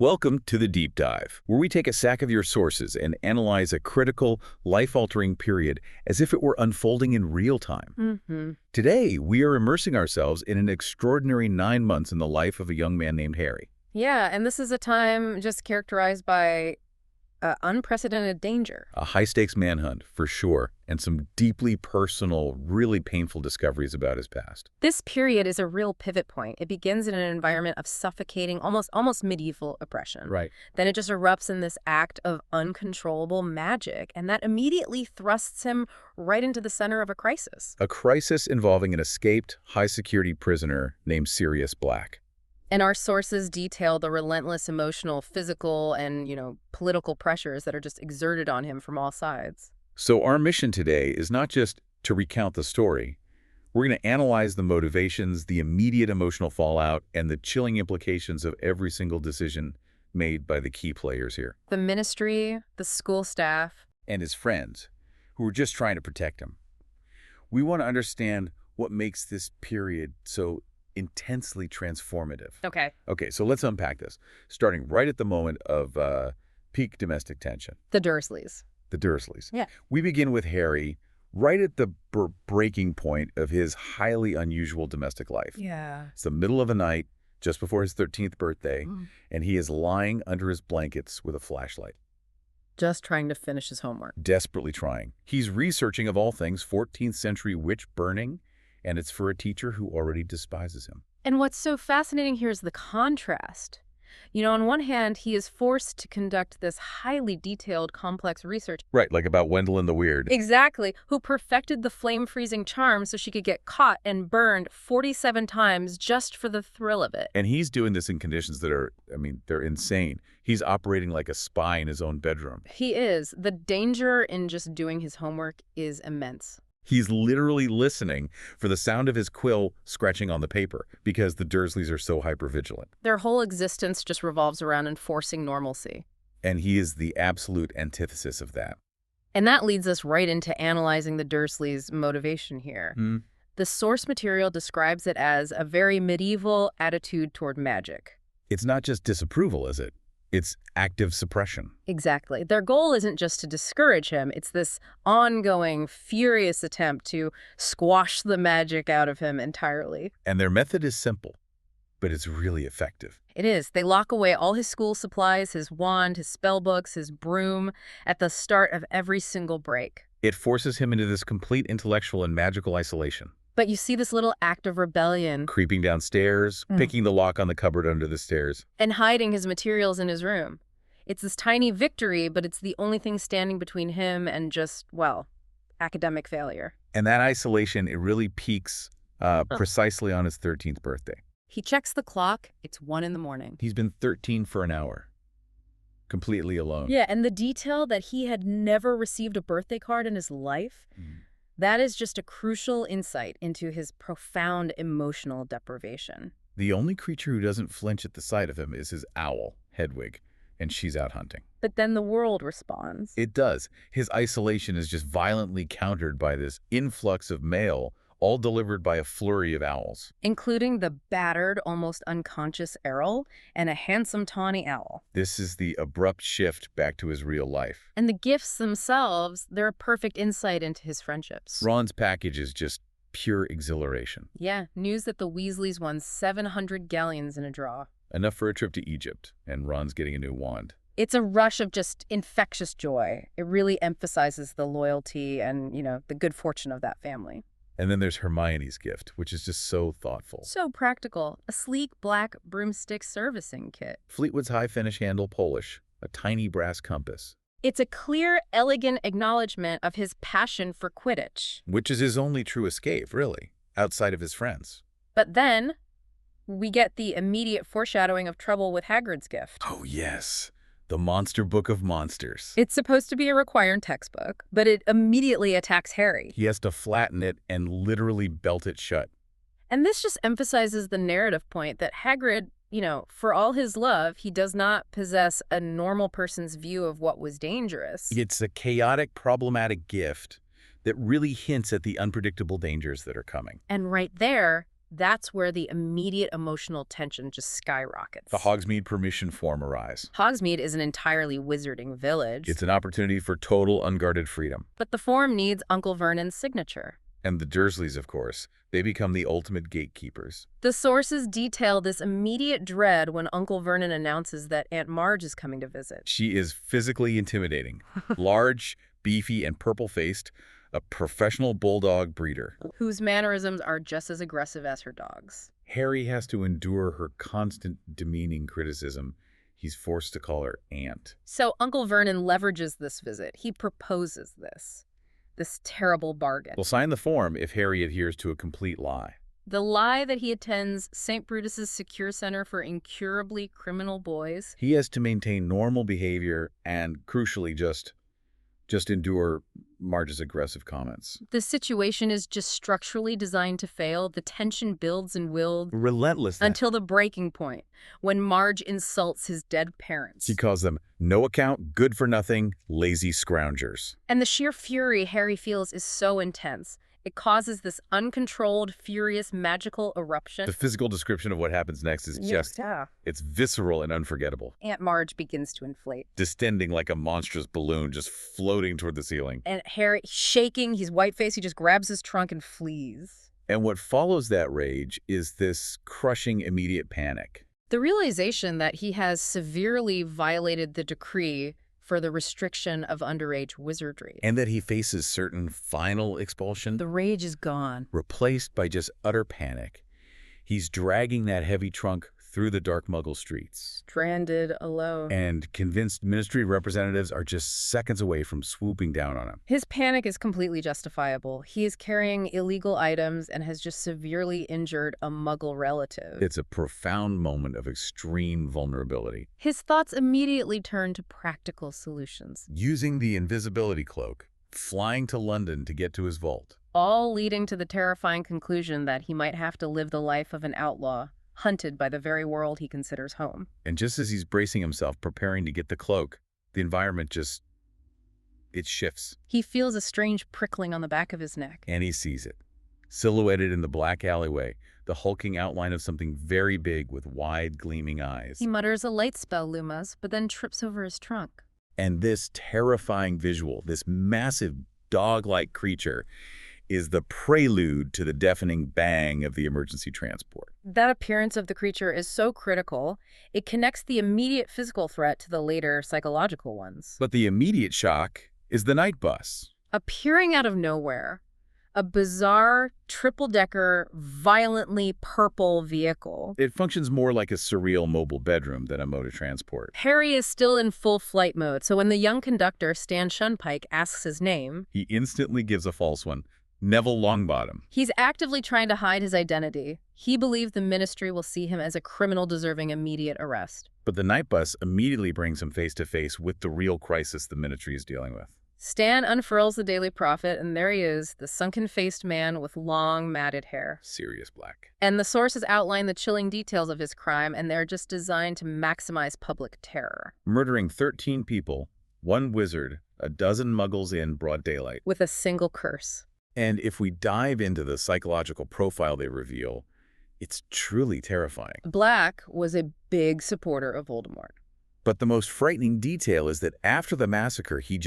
Welcome to the Deep Dive, where we take a sack of your sources and analyze a critical, life-altering period as if it were unfolding in real time. Today, we are immersing ourselves in an extraordinary 9 months in the life of a young man named Harry. Yeah, and this is a time just characterized by unprecedented danger. A high-stakes manhunt, for sure, and some deeply personal, really painful discoveries about his past. This period is a real pivot point. It begins in an environment of suffocating, almost medieval oppression. Right. Then it just erupts in this act of uncontrollable magic, and that immediately thrusts him right into the center of a crisis. A crisis involving an escaped, high-security prisoner named Sirius Black. And our sources detail the relentless emotional, physical, and, political pressures that are just exerted on him from all sides. So our mission today is not just to recount the story. We're going to analyze the motivations, the immediate emotional fallout, and the chilling implications of every single decision made by the key players here. The ministry, the school staff, and his friends, who are just trying to protect him. We want to understand what makes this period so intensely transformative. Okay, so let's unpack this, starting right at the moment of peak domestic tension. The Dursleys. The Dursleys. Yeah. We begin with Harry right at the breaking point of his highly unusual domestic life. Yeah. It's the middle of the night, just before his 13th birthday, and he is lying under his blankets with a flashlight. Just trying to finish his homework. Desperately trying. He's researching, of all things, 14th century witch burning, and it's for a teacher who already despises him. And what's so fascinating here is the contrast. On one hand, he is forced to conduct this highly detailed, complex research. Right, like about Wendelin the Weird. Exactly, who perfected the flame-freezing charm so she could get caught and burned 47 times just for the thrill of it. And he's doing this in conditions that are, they're insane. He's operating like a spy in his own bedroom. He is. The danger in just doing his homework is immense. He's literally listening for the sound of his quill scratching on the paper because the Dursleys are so hypervigilant. Their whole existence just revolves around enforcing normalcy. And he is the absolute antithesis of that. And that leads us right into analyzing the Dursleys' motivation here. The source material describes it as a very medieval attitude toward magic. It's not just disapproval, is it? It's active suppression. Exactly. Their goal isn't just to discourage him. It's this ongoing, furious attempt to squash the magic out of him entirely. And their method is simple, but it's really effective. It is. They lock away all his school supplies, his wand, his spell books, his broom, at the start of every single break. It forces him into this complete intellectual and magical isolation. But you see this little act of rebellion. Creeping downstairs, picking the lock on the cupboard under the stairs. And hiding his materials in his room. It's this tiny victory, but it's the only thing standing between him and just, academic failure. And that isolation, it really peaks precisely on his 13th birthday. He checks the clock. It's 1 a.m. He's been 13 for an hour. Completely alone. Yeah, and the detail that he had never received a birthday card in his life, that is just a crucial insight into his profound emotional deprivation. The only creature who doesn't flinch at the sight of him is his owl, Hedwig, and she's out hunting. But then the world responds. It does. His isolation is just violently countered by this influx of mail, all delivered by a flurry of owls. Including the battered, almost unconscious Errol and a handsome tawny owl. This is the abrupt shift back to his real life. And the gifts themselves, they're a perfect insight into his friendships. Ron's package is just pure exhilaration. Yeah, news that the Weasleys won 700 galleons in a draw. Enough for a trip to Egypt, and Ron's getting a new wand. It's a rush of just infectious joy. It really emphasizes the loyalty and, the good fortune of that family. And then there's Hermione's gift, which is just so thoughtful. So practical. A sleek black broomstick servicing kit. Fleetwood's high finish handle polish, a tiny brass compass. It's a clear, elegant acknowledgement of his passion for Quidditch. Which is his only true escape, really, outside of his friends. But then we get the immediate foreshadowing of trouble with Hagrid's gift. Oh, yes. The Monster Book of Monsters. It's supposed to be a required textbook, but it immediately attacks Harry. He has to flatten it and literally belt it shut. And this just emphasizes the narrative point that Hagrid, for all his love, he does not possess a normal person's view of what was dangerous. It's a chaotic, problematic gift that really hints at the unpredictable dangers that are coming. And right there, That's where the immediate emotional tension just skyrockets. The Hogsmeade permission form arise. Hogsmeade is an entirely wizarding village. It's an opportunity for total unguarded freedom. But the form needs Uncle Vernon's signature. And the Dursleys, of course, they become the ultimate gatekeepers. The sources detail this immediate dread when Uncle Vernon announces that Aunt Marge is coming to visit. She is physically intimidating. Large, beefy, and purple-faced, a professional bulldog breeder. Whose mannerisms are just as aggressive as her dog's. Harry has to endure her constant demeaning criticism. He's forced to call her Aunt. So Uncle Vernon leverages this visit. He proposes this terrible bargain. Will sign the form if Harry adheres to a complete lie. The lie that he attends St. Brutus's Secure Center for Incurably Criminal Boys. He has to maintain normal behavior and, crucially, just endure Marge's aggressive comments. The situation is just structurally designed to fail. The tension builds and builds. Relentless. Until the breaking point, when Marge insults his dead parents. She calls them no account, good for nothing, lazy scroungers. And the sheer fury Harry feels is so intense. It causes this uncontrolled, furious, magical eruption. The physical description of what happens next is it's visceral and unforgettable. Aunt Marge begins to inflate. Distending like a monstrous balloon just floating toward the ceiling. And Harry, shaking, he's white-faced, he just grabs his trunk and flees. And what follows that rage is this crushing immediate panic. The realization that he has severely violated the decree for the restriction of underage wizardry. And that he faces certain final expulsion. The rage is gone. Replaced by just utter panic. He's dragging that heavy trunk through the dark Muggle streets. Stranded alone. And convinced Ministry representatives are just seconds away from swooping down on him. His panic is completely justifiable. He is carrying illegal items and has just severely injured a Muggle relative. It's a profound moment of extreme vulnerability. His thoughts immediately turn to practical solutions. Using the invisibility cloak, flying to London to get to his vault. All leading to the terrifying conclusion that he might have to live the life of an outlaw, hunted by the very world he considers home. And just as he's bracing himself, preparing to get the cloak, the environment it shifts. He feels a strange prickling on the back of his neck. And he sees it. Silhouetted in the black alleyway, the hulking outline of something very big with wide, gleaming eyes. He mutters a light spell, Lumos, but then trips over his trunk. And this terrifying visual, this massive dog-like creature, is the prelude to the deafening bang of the emergency transport. That appearance of the creature is so critical, it connects the immediate physical threat to the later psychological ones. But the immediate shock is the night bus. Appearing out of nowhere, a bizarre, triple-decker, violently purple vehicle. It functions more like a surreal mobile bedroom than a mode of transport. Harry is still in full flight mode, so when the young conductor, Stan Shunpike, asks his name, he instantly gives a false one. Neville Longbottom. He's actively trying to hide his identity. He believes the Ministry will see him as a criminal deserving immediate arrest. But the night bus immediately brings him face to face with the real crisis the Ministry is dealing with. Stan unfurls the Daily Prophet, and there he is, the sunken-faced man with long, matted hair. Sirius Black. And the sources outline the chilling details of his crime, and they're just designed to maximize public terror. Murdering 13 people, 1 wizard, a dozen muggles in broad daylight. With a single curse. And if we dive into the psychological profile they reveal, it's truly terrifying. Black was a big supporter of Voldemort. But the most frightening detail is that after the massacre, he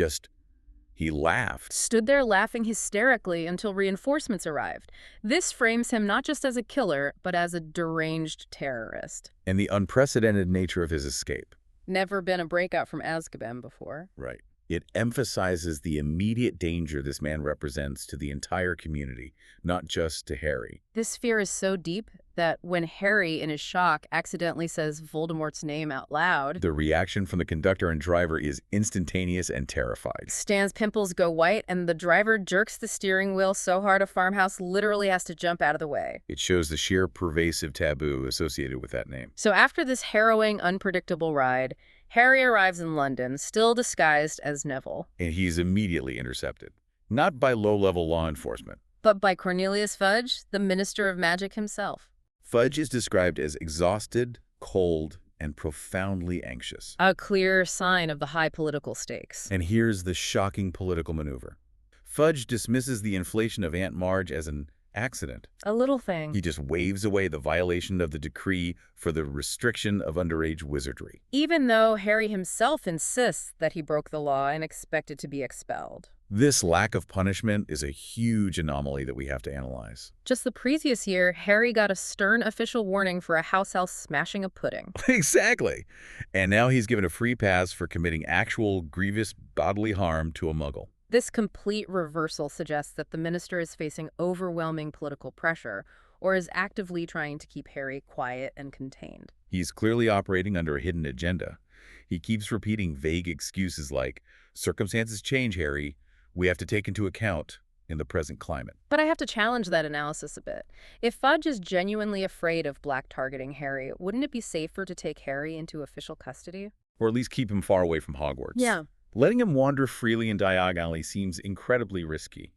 laughed. Stood there laughing hysterically until reinforcements arrived. This frames him not just as a killer, but as a deranged terrorist. And the unprecedented nature of his escape. Never been a breakout from Azkaban before. Right. It emphasizes the immediate danger this man represents to the entire community, not just to Harry. This fear is so deep that when Harry, in his shock, accidentally says Voldemort's name out loud, the reaction from the conductor and driver is instantaneous and terrified. Stan's pimples go white, and the driver jerks the steering wheel so hard a farmhouse literally has to jump out of the way. It shows the sheer pervasive taboo associated with that name. So after this harrowing, unpredictable ride, Harry arrives in London, still disguised as Neville. And he's immediately intercepted. Not by low-level law enforcement, but by Cornelius Fudge, the Minister of Magic himself. Fudge is described as exhausted, cold, and profoundly anxious. A clear sign of the high political stakes. And here's the shocking political maneuver. Fudge dismisses the inflation of Aunt Marge as an accident. A little thing. He just waves away the violation of the decree for the restriction of underage wizardry. Even though Harry himself insists that he broke the law and expected to be expelled. This lack of punishment is a huge anomaly that we have to analyze. Just the previous year, Harry got a stern official warning for a house elf smashing a pudding. Exactly. And now he's given a free pass for committing actual grievous bodily harm to a muggle. This complete reversal suggests that the minister is facing overwhelming political pressure or is actively trying to keep Harry quiet and contained. He's clearly operating under a hidden agenda. He keeps repeating vague excuses like, "Circumstances change, Harry. We have to take into account in the present climate." But I have to challenge that analysis a bit. If Fudge is genuinely afraid of Black targeting Harry, wouldn't it be safer to take Harry into official custody? Or at least keep him far away from Hogwarts. Yeah. Letting him wander freely in Diagon Alley seems incredibly risky.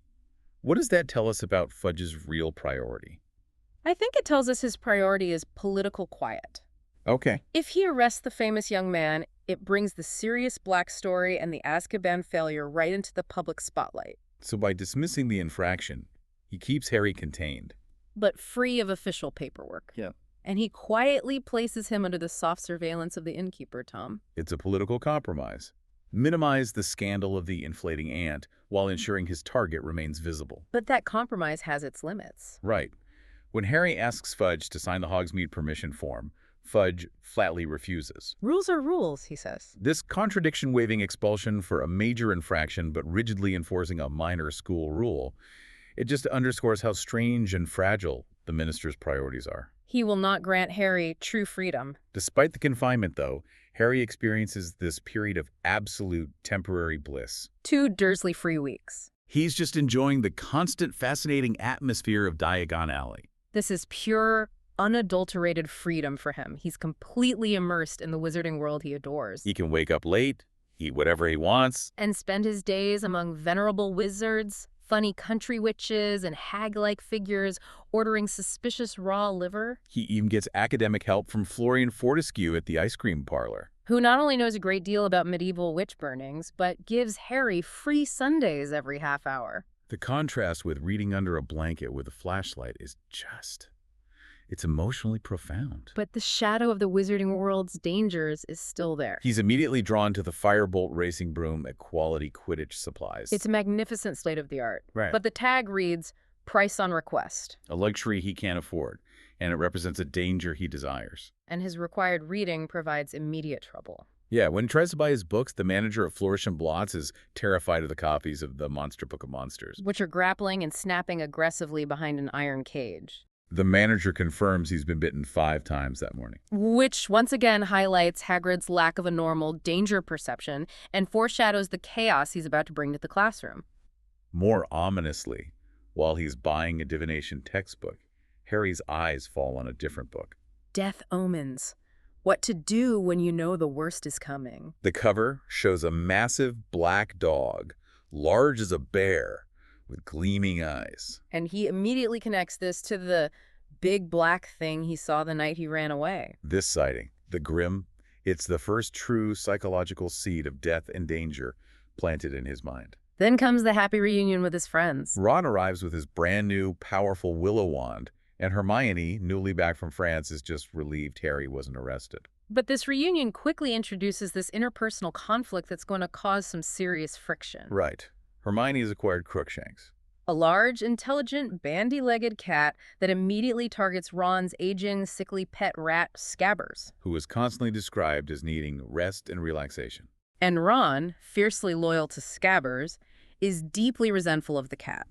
What does that tell us about Fudge's real priority? I think it tells us his priority is political quiet. Okay. If he arrests the famous young man, it brings the serious Black story and the Azkaban failure right into the public spotlight. So by dismissing the infraction, he keeps Harry contained. But free of official paperwork. Yeah. And he quietly places him under the soft surveillance of the innkeeper, Tom. It's a political compromise. Minimize the scandal of the inflating ant while ensuring his target remains visible. But that compromise has its limits. Right. When Harry asks Fudge to sign the Hogsmeade permission form, Fudge flatly refuses. Rules are rules, he says. This contradiction-waving expulsion for a major infraction but rigidly enforcing a minor school rule, it just underscores how strange and fragile the minister's priorities are. He will not grant Harry true freedom. Despite the confinement, though, Harry experiences this period of absolute temporary bliss. 2 Dursley-free weeks. He's just enjoying the constant, fascinating atmosphere of Diagon Alley. This is pure, unadulterated freedom for him. He's completely immersed in the wizarding world he adores. He can wake up late, eat whatever he wants, and spend his days among venerable wizards, funny country witches, and hag-like figures ordering suspicious raw liver. He even gets academic help from Florian Fortescue at the ice cream parlor, who not only knows a great deal about medieval witch burnings, but gives Harry free Sundays every half hour. The contrast with reading under a blanket with a flashlight is just... it's emotionally profound. But the shadow of the wizarding world's dangers is still there. He's immediately drawn to the firebolt racing broom at Quality Quidditch Supplies. It's a magnificent state-of-the-art. Right. But the tag reads, "Price on request." A luxury he can't afford, and it represents a danger he desires. And his required reading provides immediate trouble. Yeah, when he tries to buy his books, the manager of Flourish and Blots is terrified of the copies of the Monster Book of Monsters, which are grappling and snapping aggressively behind an iron cage. The manager confirms he's been bitten 5 times that morning. Which once again highlights Hagrid's lack of a normal danger perception and foreshadows the chaos he's about to bring to the classroom. More ominously, while he's buying a divination textbook, Harry's eyes fall on a different book. Death Omens. What to do when you know the worst is coming. The cover shows a massive black dog, large as a bear, with gleaming eyes. And he immediately connects this to the big black thing he saw the night he ran away. This sighting, the Grim, it's the first true psychological seed of death and danger planted in his mind. Then comes the happy reunion with his friends. Ron arrives with his brand new, powerful willow wand, and Hermione, newly back from France, is just relieved Harry wasn't arrested. But this reunion quickly introduces this interpersonal conflict that's going to cause some serious friction. Right. Hermione has acquired Crookshanks, a large, intelligent, bandy-legged cat that immediately targets Ron's aging, sickly pet rat, Scabbers, who is constantly described as needing rest and relaxation. And Ron, fiercely loyal to Scabbers, is deeply resentful of the cat.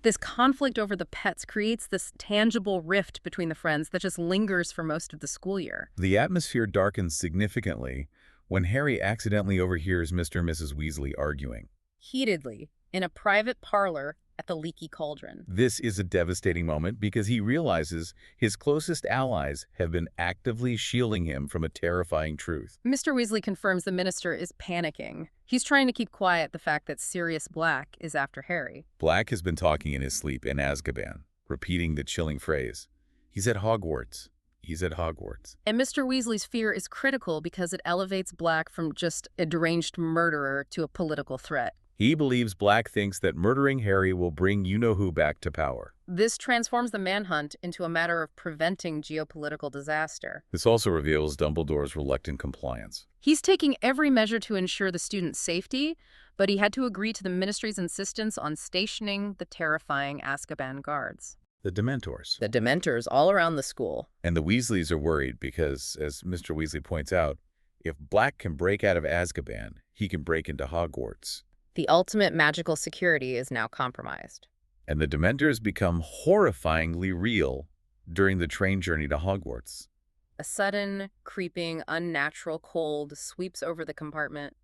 This conflict over the pets creates this tangible rift between the friends that just lingers for most of the school year. The atmosphere darkens significantly when Harry accidentally overhears Mr. and Mrs. Weasley arguing. Heatedly, in a private parlor at the Leaky Cauldron. This is a devastating moment because he realizes his closest allies have been actively shielding him from a terrifying truth. Mr. Weasley confirms the minister is panicking. He's trying to keep quiet the fact that Sirius Black is after Harry. Black has been talking in his sleep in Azkaban, repeating the chilling phrase, "He's at Hogwarts. He's at Hogwarts." And Mr. Weasley's fear is critical because it elevates Black from just a deranged murderer to a political threat. He believes Black thinks that murdering Harry will bring you-know-who back to power. This transforms the manhunt into a matter of preventing geopolitical disaster. This also reveals Dumbledore's reluctant compliance. He's taking every measure to ensure the student's safety, but he had to agree to the Ministry's insistence on stationing the terrifying Azkaban guards. The Dementors. The Dementors all around the school. And the Weasleys are worried because, as Mr. Weasley points out, if Black can break out of Azkaban, he can break into Hogwarts. The ultimate magical security is now compromised. And the Dementors become horrifyingly real during the train journey to Hogwarts. A sudden, creeping, unnatural cold sweeps over the compartment.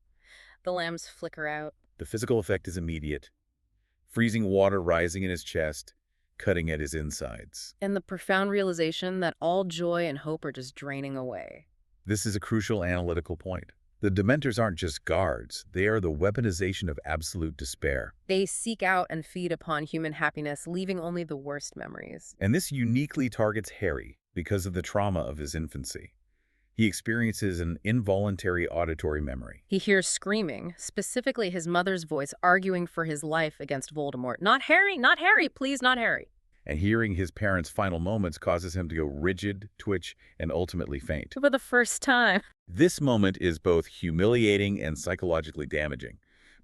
The lamps flicker out. The physical effect is immediate. Freezing water rising in his chest, cutting at his insides. And the profound realization that all joy and hope are just draining away. This is a crucial analytical point. The Dementors aren't just guards. They are the weaponization of absolute despair. They seek out and feed upon human happiness, leaving only the worst memories. And this uniquely targets Harry because of the trauma of his infancy. He experiences an involuntary auditory memory. He hears screaming, specifically his mother's voice arguing for his life against Voldemort. Not Harry, not Harry, please, not Harry. And hearing his parents' final moments causes him to go rigid, twitch, and ultimately faint. For the first time. This moment is both humiliating and psychologically damaging,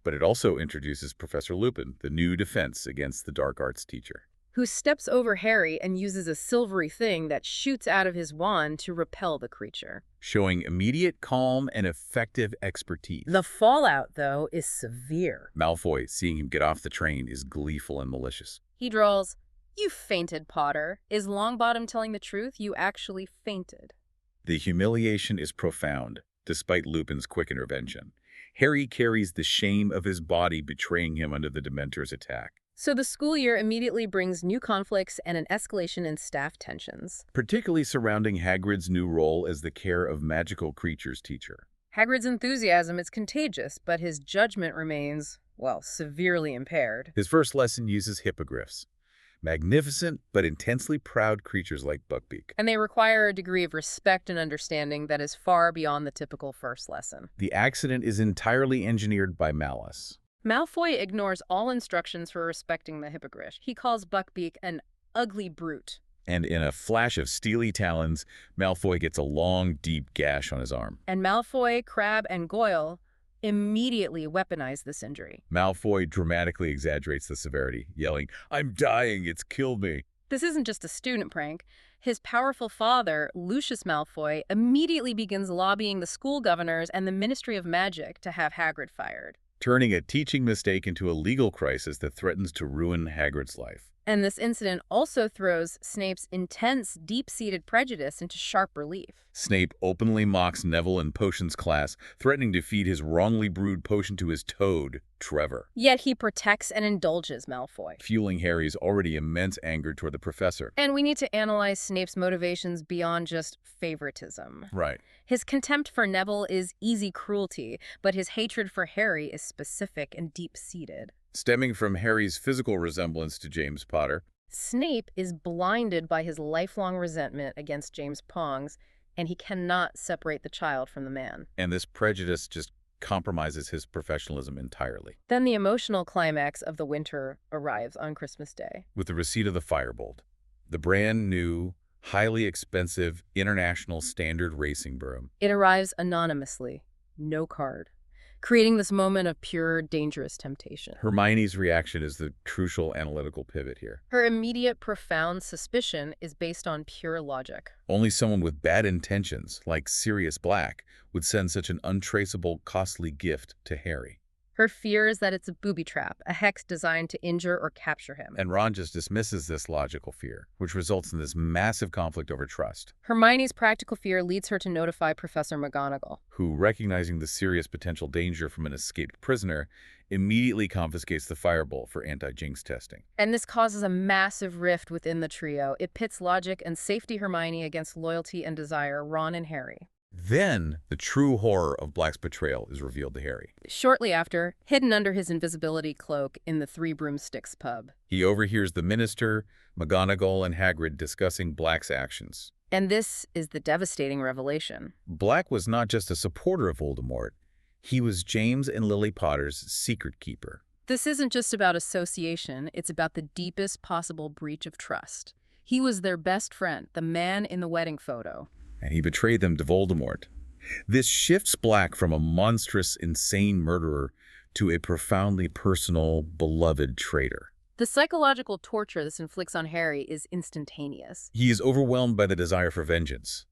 but it also introduces Professor Lupin, the new defense against the dark arts teacher, who steps over Harry and uses a silvery thing that shoots out of his wand to repel the creature. Showing immediate calm and effective expertise. The fallout, though, is severe. Malfoy, seeing him get off the train, is gleeful and malicious. He drawls, "You fainted, Potter. Is Longbottom telling the truth? You actually fainted." The humiliation is profound, despite Lupin's quick intervention. Harry carries the shame of his body betraying him under the Dementors' attack. So the school year immediately brings new conflicts and an escalation in staff tensions. Particularly surrounding Hagrid's new role as the Care of Magical Creatures teacher. Hagrid's enthusiasm is contagious, but his judgment remains, well, severely impaired. His first lesson uses hippogriffs. Magnificent but intensely proud creatures like Buckbeak. And they require a degree of respect and understanding that is far beyond the typical first lesson. The accident is entirely engineered by malice. Malfoy ignores all instructions for respecting the hippogriff. He calls Buckbeak an ugly brute. And in a flash of steely talons, Malfoy gets a long, deep gash on his arm. And Malfoy, Crabbe, and Goyle immediately weaponize this injury. Malfoy dramatically exaggerates the severity, yelling, "I'm dying, it's killed me." This isn't just a student prank. His powerful father, Lucius Malfoy, immediately begins lobbying the school governors and the Ministry of Magic to have Hagrid fired. Turning a teaching mistake into a legal crisis that threatens to ruin Hagrid's life. And this incident also throws Snape's intense, deep-seated prejudice into sharp relief. Snape openly mocks Neville in potions class, threatening to feed his wrongly brewed potion to his toad, Trevor. Yet he protects and indulges Malfoy, fueling Harry's already immense anger toward the professor. And we need to analyze Snape's motivations beyond just favoritism. Right. His contempt for Neville is easy cruelty, but his hatred for Harry is specific and deep-seated. Stemming from Harry's physical resemblance to James Potter, Snape is blinded by his lifelong resentment against James Pongs, and he cannot separate the child from the man. And this prejudice just compromises his professionalism entirely. Then the emotional climax of the winter arrives on Christmas Day. With the receipt of the Firebolt, the brand new, highly expensive, international standard racing broom. It arrives anonymously, no card, creating this moment of pure, dangerous temptation. Hermione's reaction is the crucial analytical pivot here. Her immediate, profound suspicion is based on pure logic. Only someone with bad intentions, like Sirius Black, would send such an untraceable, costly gift to Harry. Her fear is that it's a booby trap, a hex designed to injure or capture him. And Ron just dismisses this logical fear, which results in this massive conflict over trust. Hermione's practical fear leads her to notify Professor McGonagall, who, recognizing the serious potential danger from an escaped prisoner, immediately confiscates the Firebolt for anti-jinx testing. And this causes a massive rift within the trio. It pits logic and safety Hermione against loyalty and desire Ron and Harry. Then, the true horror of Black's betrayal is revealed to Harry. Shortly after, hidden under his invisibility cloak in the Three Broomsticks pub, he overhears the Minister, McGonagall, and Hagrid discussing Black's actions. And this is the devastating revelation. Black was not just a supporter of Voldemort. He was James and Lily Potter's secret keeper. This isn't just about association, it's about the deepest possible breach of trust. He was their best friend, the man in the wedding photo. And he betrayed them to Voldemort. This shifts Black from a monstrous, insane murderer to a profoundly personal, beloved traitor. The psychological torture this inflicts on Harry is instantaneous. He is overwhelmed by the desire for vengeance.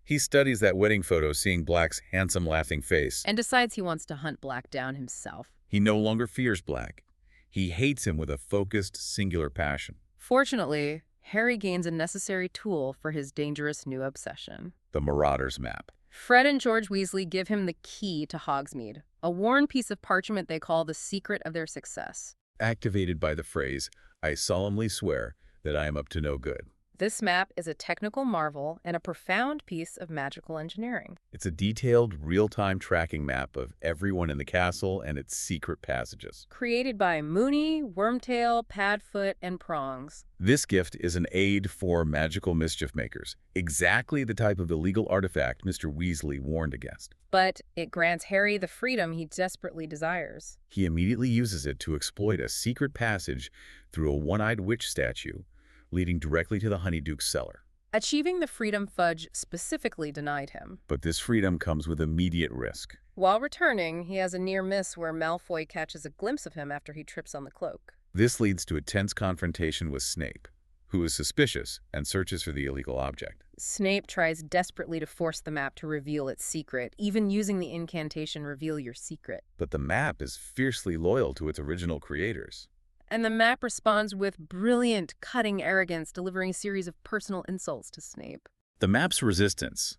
He studies that wedding photo, seeing Black's handsome, laughing face, and decides he wants to hunt Black down himself. He no longer fears Black. He hates him with a focused, singular passion. Fortunately, Harry gains a necessary tool for his dangerous new obsession. The Marauder's Map. Fred and George Weasley give him the key to Hogsmeade, a worn piece of parchment they call the secret of their success. Activated by the phrase, "I solemnly swear that I am up to no good." This map is a technical marvel and a profound piece of magical engineering. It's a detailed, real-time tracking map of everyone in the castle and its secret passages. Created by Moony, Wormtail, Padfoot, and Prongs. This gift is an aid for magical mischief makers, exactly the type of illegal artifact Mr. Weasley warned against. But it grants Harry the freedom he desperately desires. He immediately uses it to exploit a secret passage through a one-eyed witch statue, leading directly to the Honeyduke's cellar. Achieving the freedom Fudge specifically denied him. But this freedom comes with immediate risk. While returning, he has a near miss where Malfoy catches a glimpse of him after he trips on the cloak. This leads to a tense confrontation with Snape, who is suspicious and searches for the illegal object. Snape tries desperately to force the map to reveal its secret, even using the incantation "Reveal Your Secret." But the map is fiercely loyal to its original creators. And the map responds with brilliant, cutting arrogance, delivering a series of personal insults to Snape. The map's resistance,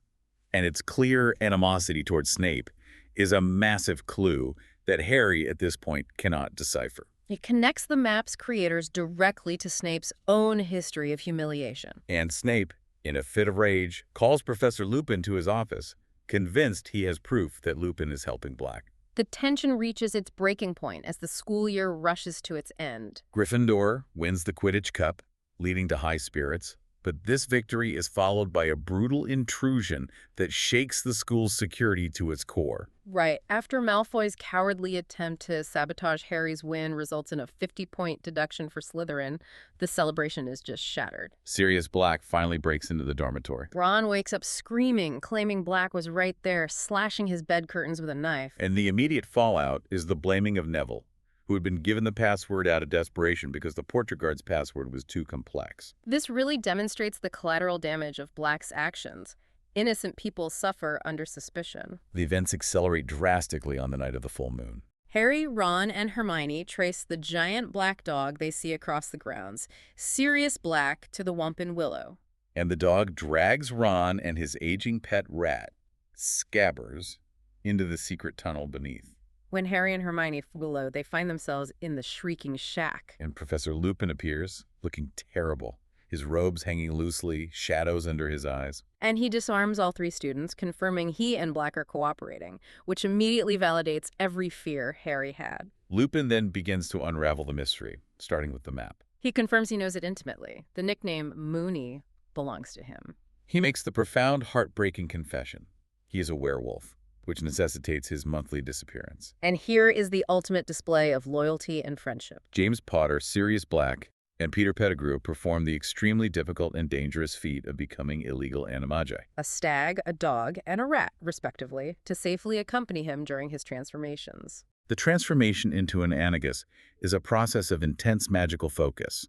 and its clear animosity towards Snape, is a massive clue that Harry, at this point, cannot decipher. It connects the map's creators directly to Snape's own history of humiliation. And Snape, in a fit of rage, calls Professor Lupin to his office, convinced he has proof that Lupin is helping Black. The tension reaches its breaking point as the school year rushes to its end. Gryffindor wins the Quidditch Cup, leading to high spirits. But this victory is followed by a brutal intrusion that shakes the school's security to its core. Right. After Malfoy's cowardly attempt to sabotage Harry's win results in a 50-point deduction for Slytherin, the celebration is just shattered. Sirius Black finally breaks into the dormitory. Ron wakes up screaming, claiming Black was right there, slashing his bed curtains with a knife. And the immediate fallout is the blaming of Neville, who had been given the password out of desperation because the portrait guard's password was too complex. This really demonstrates the collateral damage of Black's actions. Innocent people suffer under suspicion. The events accelerate drastically on the night of the full moon. Harry, Ron, and Hermione trace the giant black dog they see across the grounds, Sirius Black, to the Whomping Willow. And the dog drags Ron and his aging pet rat, Scabbers, into the secret tunnel beneath. When Harry and Hermione follow, they find themselves in the Shrieking Shack. And Professor Lupin appears, looking terrible, his robes hanging loosely, shadows under his eyes. And he disarms all three students, confirming he and Black are cooperating, which immediately validates every fear Harry had. Lupin then begins to unravel the mystery, starting with the map. He confirms he knows it intimately. The nickname Moony belongs to him. He makes the profound, heartbreaking confession. He is a werewolf, which necessitates his monthly disappearance. And here is the ultimate display of loyalty and friendship. James Potter, Sirius Black, and Peter Pettigrew perform the extremely difficult and dangerous feat of becoming illegal animagi. A stag, a dog, and a rat, respectively, to safely accompany him during his transformations. The transformation into an animagus is a process of intense magical focus.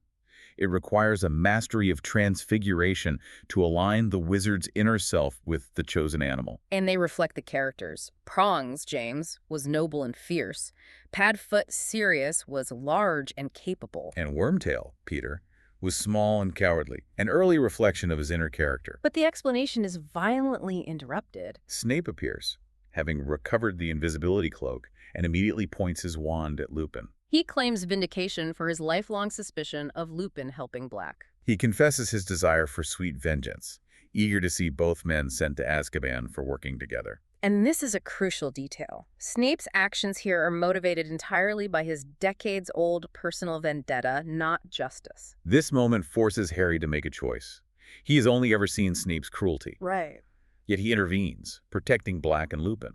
It requires a mastery of transfiguration to align the wizard's inner self with the chosen animal. And they reflect the characters. Prongs, James, was noble and fierce. Padfoot, Sirius, was large and capable. And Wormtail, Peter, was small and cowardly, an early reflection of his inner character. But the explanation is violently interrupted. Snape appears, having recovered the invisibility cloak, and immediately points his wand at Lupin. He claims vindication for his lifelong suspicion of Lupin helping Black. He confesses his desire for sweet vengeance, eager to see both men sent to Azkaban for working together. And this is a crucial detail. Snape's actions here are motivated entirely by his decades-old personal vendetta, not justice. This moment forces Harry to make a choice. He has only ever seen Snape's cruelty. Right. Yet he intervenes, protecting Black and Lupin.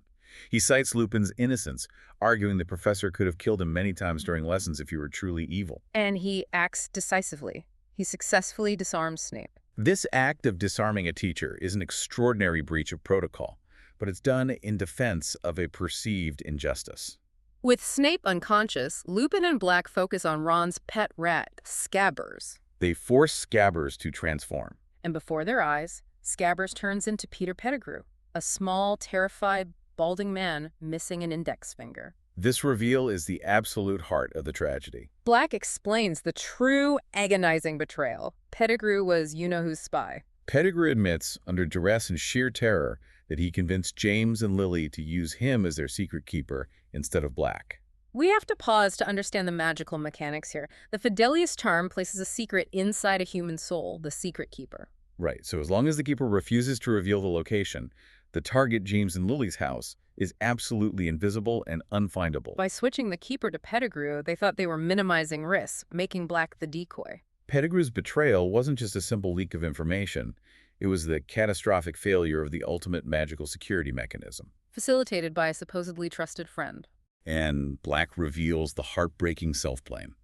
He cites Lupin's innocence, arguing the professor could have killed him many times during lessons if he were truly evil. And he acts decisively. He successfully disarms Snape. This act of disarming a teacher is an extraordinary breach of protocol, but it's done in defense of a perceived injustice. With Snape unconscious, Lupin and Black focus on Ron's pet rat, Scabbers. They force Scabbers to transform. And before their eyes, Scabbers turns into Peter Pettigrew, a small, terrified, balding man missing an index finger. This reveal is the absolute heart of the tragedy. Black explains the true, agonizing betrayal. Pettigrew was you-know-who's spy. Pettigrew admits, under duress and sheer terror, that he convinced James and Lily to use him as their secret keeper instead of Black. We have to pause to understand the magical mechanics here. The Fidelius charm places a secret inside a human soul, the secret keeper. Right, so as long as the keeper refuses to reveal the location, the target, James and Lily's house, is absolutely invisible and unfindable. By switching the keeper to Pettigrew, they thought they were minimizing risks, making Black the decoy. Pettigrew's betrayal wasn't just a simple leak of information. It was the catastrophic failure of the ultimate magical security mechanism. Facilitated by a supposedly trusted friend. And Black reveals the heartbreaking self-blame.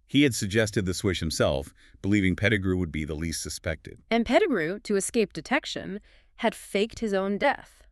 He had suggested the switch himself, believing Pettigrew would be the least suspected. And Pettigrew, to escape detection, had faked his own death.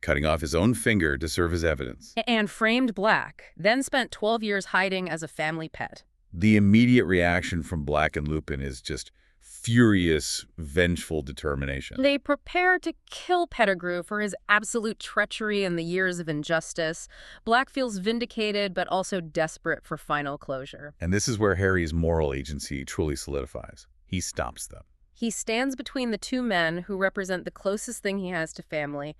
Cutting off his own finger to serve as evidence. And framed Black, then spent 12 years hiding as a family pet. The immediate reaction from Black and Lupin is just furious, vengeful determination. They prepare to kill Pettigrew for his absolute treachery and the years of injustice. Black feels vindicated, but also desperate for final closure. And this is where Harry's moral agency truly solidifies. He stops them. He stands between the two men who represent the closest thing he has to family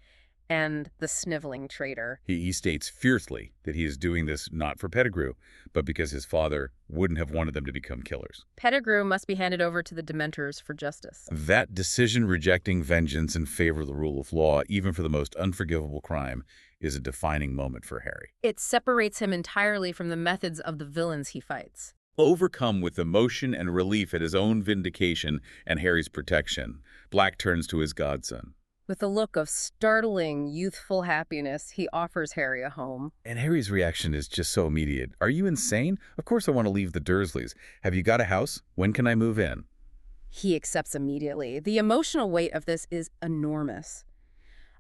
and the sniveling traitor. He states fiercely that he is doing this not for Pettigrew, but because his father wouldn't have wanted them to become killers. Pettigrew must be handed over to the Dementors for justice. That decision rejecting vengeance in favor of the rule of law, even for the most unforgivable crime, is a defining moment for Harry. It separates him entirely from the methods of the villains he fights. Overcome with emotion and relief at his own vindication and Harry's protection, Black turns to his godson. With a look of startling, youthful happiness, he offers Harry a home. And Harry's reaction is just so immediate. Are you insane? Of course I want to leave the Dursleys. Have you got a house? When can I move in? He accepts immediately. The emotional weight of this is enormous.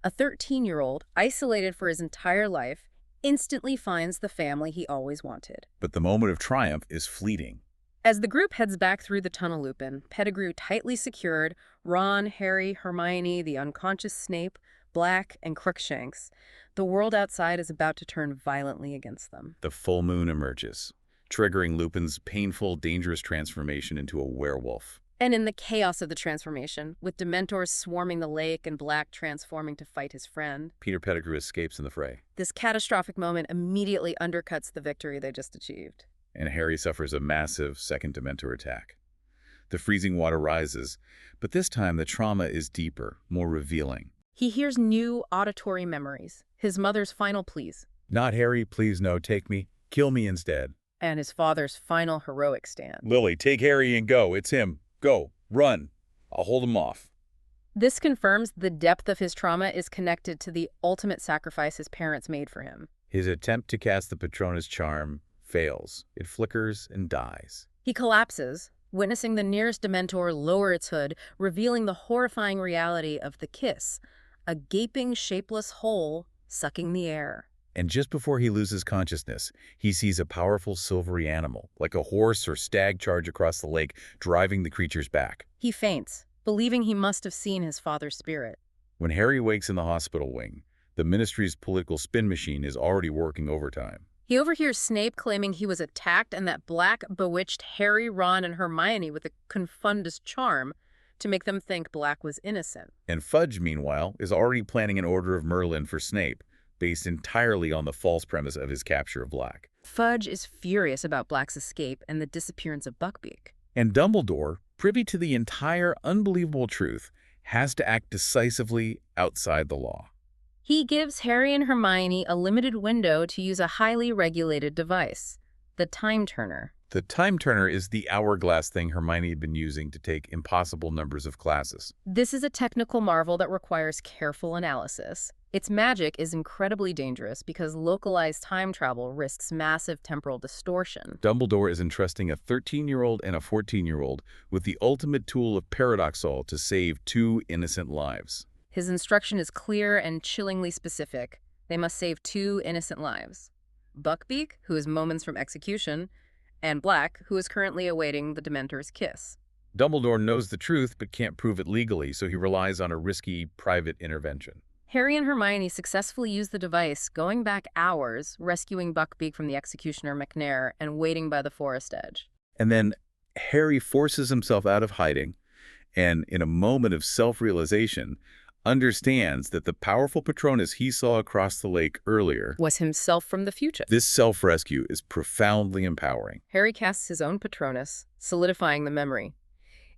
A 13-year-old, isolated for his entire life, instantly finds the family he always wanted. But the moment of triumph is fleeting. As the group heads back through the tunnel Lupin, Pettigrew tightly secured, Ron, Harry, Hermione, the unconscious Snape, Black, and Crookshanks, the world outside is about to turn violently against them. The full moon emerges, triggering Lupin's painful, dangerous transformation into a werewolf. And in the chaos of the transformation, with Dementors swarming the lake and Black transforming to fight his friend, Peter Pettigrew escapes in the fray. This catastrophic moment immediately undercuts the victory they just achieved. And Harry suffers a massive second Dementor attack. The freezing water rises, but this time the trauma is deeper, more revealing. He hears new auditory memories, his mother's final pleas. Not Harry, please no, take me. Kill me instead. And his father's final heroic stand. Lily, take Harry and go. It's him. Go. Run. I'll hold him off. This confirms the depth of his trauma is connected to the ultimate sacrifice his parents made for him. His attempt to cast the Patronus charm fails. It flickers and dies. He collapses, witnessing the nearest Dementor lower its hood, revealing the horrifying reality of the kiss, a gaping, shapeless hole sucking the air. And just before he loses consciousness, he sees a powerful silvery animal, like a horse or stag, charge across the lake, driving the creatures back. He faints, believing he must have seen his father's spirit. When Harry wakes in the hospital wing, the Ministry's political spin machine is already working overtime. He overhears Snape claiming he was attacked and that Black bewitched Harry, Ron, and Hermione with a confundus charm to make them think Black was innocent. And Fudge, meanwhile, is already planning an Order of Merlin for Snape, based entirely on the false premise of his capture of Black. Fudge is furious about Black's escape and the disappearance of Buckbeak. And Dumbledore, privy to the entire unbelievable truth, has to act decisively outside the law. He gives Harry and Hermione a limited window to use a highly regulated device, the Time Turner. The Time Turner is the hourglass thing Hermione had been using to take impossible numbers of classes. This is a technical marvel that requires careful analysis. Its magic is incredibly dangerous because localized time travel risks massive temporal distortion. Dumbledore is entrusting a 13-year-old and a 14-year-old with the ultimate tool of paradoxol to save two innocent lives. His instruction is clear and chillingly specific. They must save two innocent lives. Buckbeak, who is moments from execution, and Black, who is currently awaiting the Dementor's kiss. Dumbledore knows the truth but can't prove it legally, so he relies on a risky private intervention. Harry and Hermione successfully use the device, going back hours, rescuing Buckbeak from the executioner McNair and waiting by the forest edge. And then Harry forces himself out of hiding and, in a moment of self-realization, understands that the powerful Patronus he saw across the lake earlier Was himself from the future. This self-rescue is profoundly empowering. Harry casts his own Patronus, solidifying the memory.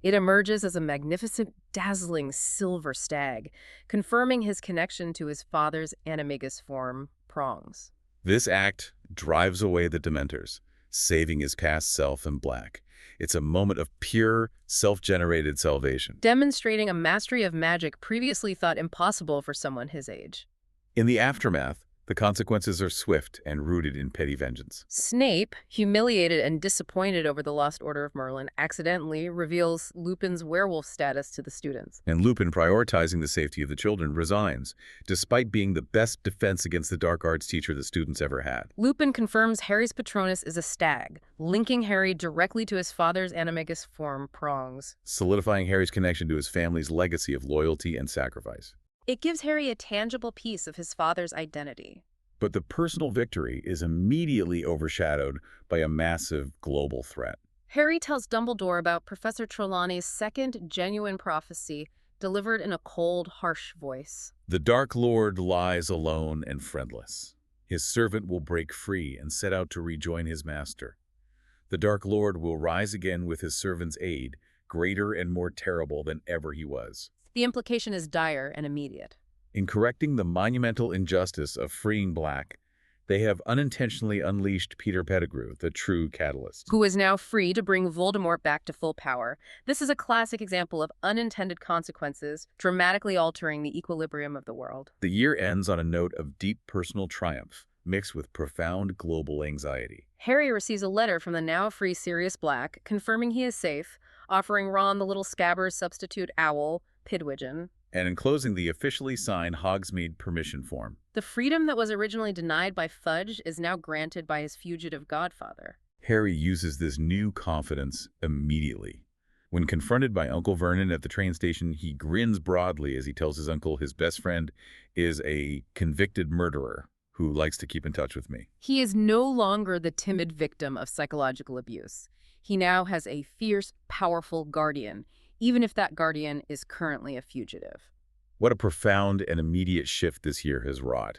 It emerges as a magnificent, dazzling silver stag, confirming his connection to his father's animagus form, Prongs. This act drives away the Dementors, saving his past self in Black. It's a moment of pure, self-generated salvation. Demonstrating a mastery of magic previously thought impossible for someone his age. In the aftermath, the consequences are swift and rooted in petty vengeance. Snape, humiliated and disappointed over the Lost Order of Merlin, accidentally reveals Lupin's werewolf status to the students. And Lupin, prioritizing the safety of the children, resigns, despite being the best defense against the dark arts teacher the students ever had. Lupin confirms Harry's Patronus is a stag, linking Harry directly to his father's animagus form, Prongs. Solidifying Harry's connection to his family's legacy of loyalty and sacrifice. It gives Harry a tangible piece of his father's identity. But the personal victory is immediately overshadowed by a massive global threat. Harry tells Dumbledore about Professor Trelawney's second genuine prophecy, delivered in a cold, harsh voice. The Dark Lord lies alone and friendless. His servant will break free and set out to rejoin his master. The Dark Lord will rise again with his servant's aid, greater and more terrible than ever he was. The implication is dire and immediate. In correcting the monumental injustice of freeing Black, they have unintentionally unleashed Peter Pettigrew, the true catalyst. Who is now free to bring Voldemort back to full power. This is a classic example of unintended consequences, dramatically altering the equilibrium of the world. The year ends on a note of deep personal triumph, mixed with profound global anxiety. Harry receives a letter from the now-free Sirius Black, confirming he is safe, offering Ron the little Scabbers substitute owl, Pidwidgeon. And in closing, the officially signed Hogsmeade permission form. The freedom that was originally denied by Fudge is now granted by his fugitive godfather. Harry uses this new confidence immediately. When confronted by Uncle Vernon at the train station, he grins broadly as he tells his uncle his best friend is a convicted murderer who likes to keep in touch with me. He is no longer the timid victim of psychological abuse. He now has a fierce, powerful guardian, even if that guardian is currently a fugitive. What a profound and immediate shift this year has wrought.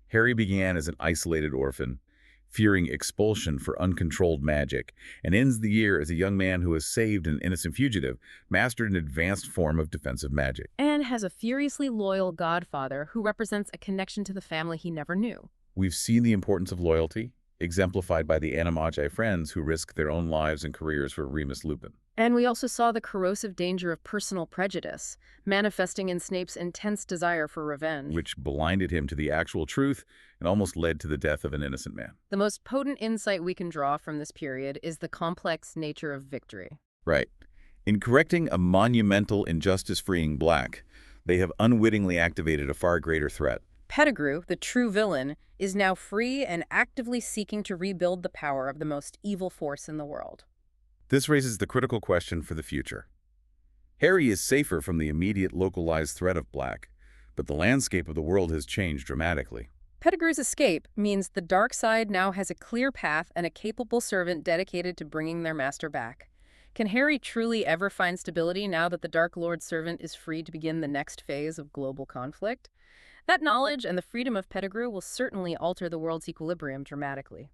Harry began as an isolated orphan, fearing expulsion for uncontrolled magic, and ends the year as a young man who has saved an innocent fugitive, mastered an advanced form of defensive magic. And has a furiously loyal godfather who represents a connection to the family he never knew. We've seen the importance of loyalty, exemplified by the Animagi friends who risk their own lives and careers for Remus Lupin. And we also saw the corrosive danger of personal prejudice, manifesting in Snape's intense desire for revenge. Which blinded him to the actual truth and almost led to the death of an innocent man. The most potent insight we can draw from this period is the complex nature of victory. Right. In correcting a monumental injustice-freeing Black, they have unwittingly activated a far greater threat. Pettigrew, the true villain, is now free and actively seeking to rebuild the power of the most evil force in the world. This raises the critical question for the future. Harry is safer from the immediate localized threat of Black, but the landscape of the world has changed dramatically. Pettigrew's escape means the dark side now has a clear path and a capable servant dedicated to bringing their master back. Can Harry truly ever find stability now that the Dark Lord's servant is free to begin the next phase of global conflict? That knowledge and the freedom of Pettigrew will certainly alter the world's equilibrium dramatically.